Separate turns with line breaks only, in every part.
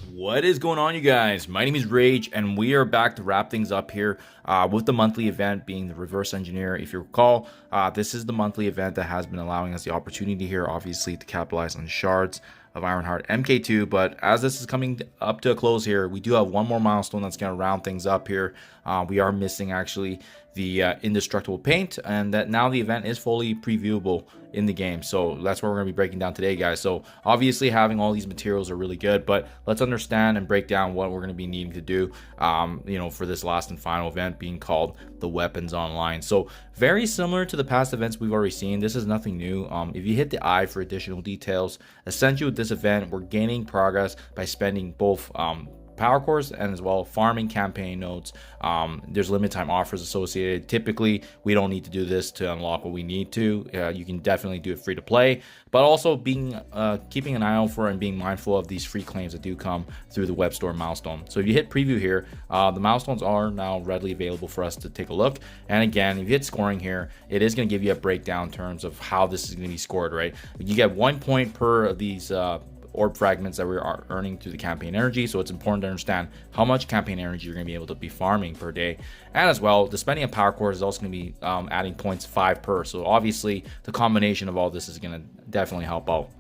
What is going on, you guys? My name is Rayge, and we are back to wrap things up here with the monthly event being the Reverse Engineer. If you recall, this is the monthly event that has been allowing us the opportunity here, obviously, to capitalize on shards of Ironheart MK2. But as this is coming up to a close here, we do have one more milestone that's going to round things up here. We are missing actually the indestructible paint, and that now the event is fully previewable in the game. So that's what we're going to be breaking down today, guys. So obviously having all these materials are really good, but let's understand and break down what we're going to be needing to do for this last and final event being called the Weapons Online. So very similar to the past events we've already seen. This is nothing new. If you hit the I for additional details, essentially with this event we're gaining progress by spending both power cores and as well farming campaign nodes. There's limited time offers associated. Typically we don't need to do this to unlock what we need to. You can definitely do it free to play, but also being keeping an eye out for and being mindful of these free claims that do come through the web store milestone. So if you hit preview here, the milestones are now readily available for us to take a look. And again, if you hit scoring here, it is going to give you a breakdown in terms of how this is going to be scored, right? You get 1 point per of these orb fragments that we are earning through the campaign energy. So it's important to understand how much campaign energy you're going to be able to be farming per day. And as well, the spending of power cores is also going to be adding points 5 per. So obviously the combination of all this is going to definitely help out.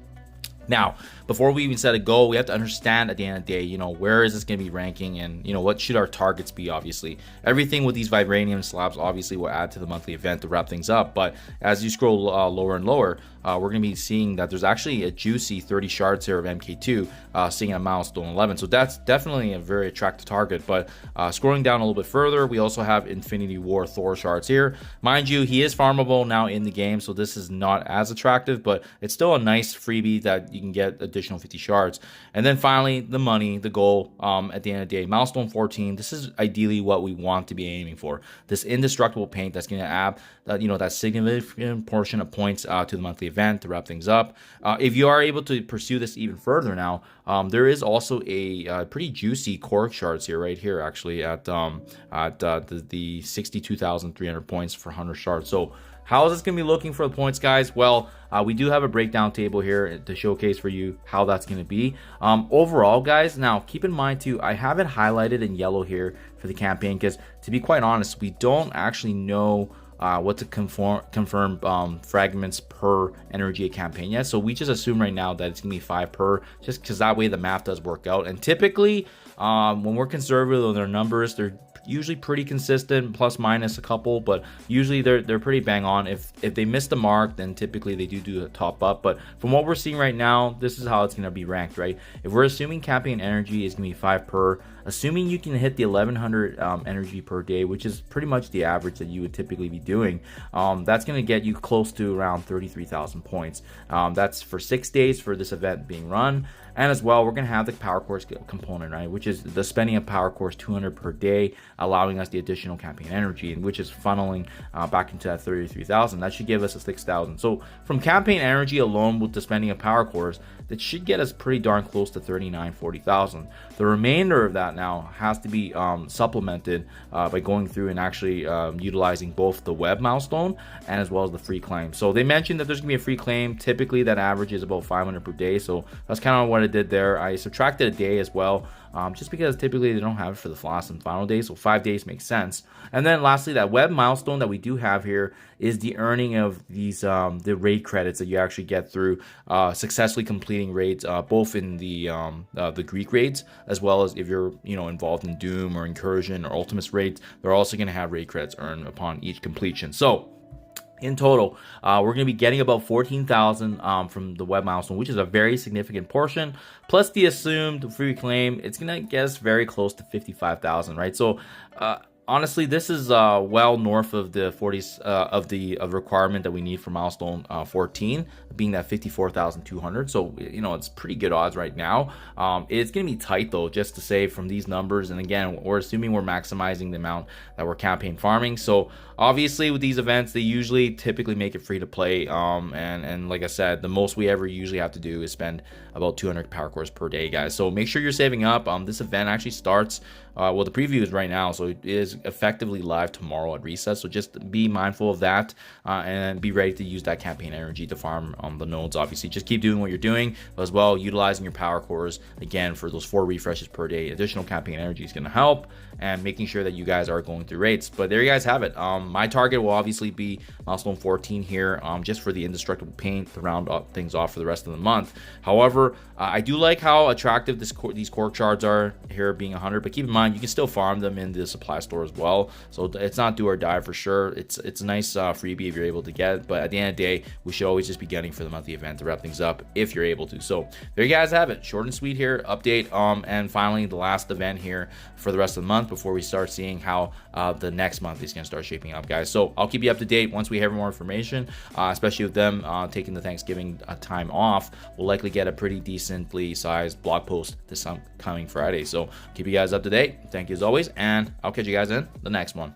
Now, before we even set a goal, we have to understand at the end of the day, where is this going to be ranking, and what should our targets be. Obviously everything with these vibranium slabs obviously will add to the monthly event to wrap things up, but as you scroll lower and lower, we're going to be seeing that there's actually a juicy 30 shards here of MK2 seeing a milestone 11. So that's definitely a very attractive target. But scrolling down a little bit further, we also have Infinity War Thor shards here. Mind you, he is farmable now in the game, so this is not as attractive, but it's still a nice freebie that you can get additional 50 shards. And then finally, the money, the goal at the end of the day, milestone 14. This is ideally what we want to be aiming for. This indestructible paint that's going to add that significant portion of points to the monthly event to wrap things up. If you are able to pursue this even further now, there is also a pretty juicy core shards here, right here, actually at the 62,300 points for 100 shards. So how is this going to be looking for the points, guys? Well, we do have a breakdown table here to showcase for you how that's going to be. Overall, guys, now keep in mind too, I have it highlighted in yellow here for the campaign because, to be quite honest, we don't actually know what to confirm fragments per energy campaign yet. So we just assume right now that it's gonna be 5 per, just because that way the math does work out. And typically when we're conservative on their numbers, they're usually pretty consistent, plus minus a couple, but usually they're pretty bang on. If they miss the mark, then typically they do a top up. But from what we're seeing right now, this is how it's going to be ranked, right? If we're assuming campaign energy is going to be 5 per, assuming you can hit the 1100 energy per day, which is pretty much the average that you would typically be doing, that's going to get you close to around 33,000 points. That's for 6 days for this event being run. And as well, we're going to have the power cores component, right, which is the spending of power cores 200 per day, allowing us the additional campaign energy, and which is funneling back into that 33,000. That should give us a 6,000. So from campaign energy alone, with the spending of power cores, that should get us pretty darn close to 40,000. The remainder of that now has to be supplemented by going through and actually utilizing both the web milestone and as well as the free claim. So they mentioned that there's gonna be a free claim. Typically that average is about 500 per day, so that's kind of what I did there. I subtracted a day as well, just because typically they don't have it for the last and final day, so 5 days makes sense. And then lastly, that web milestone that we do have here is the earning of these the raid credits that you actually get through successfully completing raids, both in the Greek raids, as well as if you're involved in Doom or Incursion or Ultimus raids. They're also going to have raid credits earned upon each completion. So in total, we're going to be getting about 14,000 from the web milestone, which is a very significant portion. Plus the assumed free claim, it's going to get us very close to 55,000, right? So honestly, this is well north of the 40s of the requirement that we need for milestone 14, being that 54,200. So it's pretty good odds right now. It's gonna be tight though, just to say from these numbers. And again, we're assuming we're maximizing the amount that we're campaign farming. So obviously with these events, they usually typically make it free to play. And like I said, the most we ever usually have to do is spend about 200 power cores per day, guys. So make sure you're saving up. This event actually starts, well, the preview is right now, so it is is effectively live tomorrow at reset. So just be mindful of that and be ready to use that campaign energy to farm on the nodes. Obviously, just keep doing what you're doing, but as well utilizing your power cores again for those 4 refreshes per day. Additional campaign energy is going to help, and making sure that you guys are going through raids. But there you guys have it. My target will obviously be milestone 14 here, just for the indestructible paint to round up things off for the rest of the month. However, I do like how attractive these core shards are here, being 100, but keep in mind you can still farm them in the supply store as well, so it's not do or die for sure. It's a nice freebie if you're able to get it, but at the end of the day, we should always just be getting for the monthly event to wrap things up if you're able to. So there you guys have it, short and sweet here update. And finally, the last event here for the rest of the month before we start seeing how the next month is going to start shaping up, guys. So I'll keep you up to date once we have more information, especially with them taking the Thanksgiving time off. We'll likely get a pretty decently sized blog post this coming Friday. So keep you guys up to date. Thank you as always, and I'll catch you guys in the next one.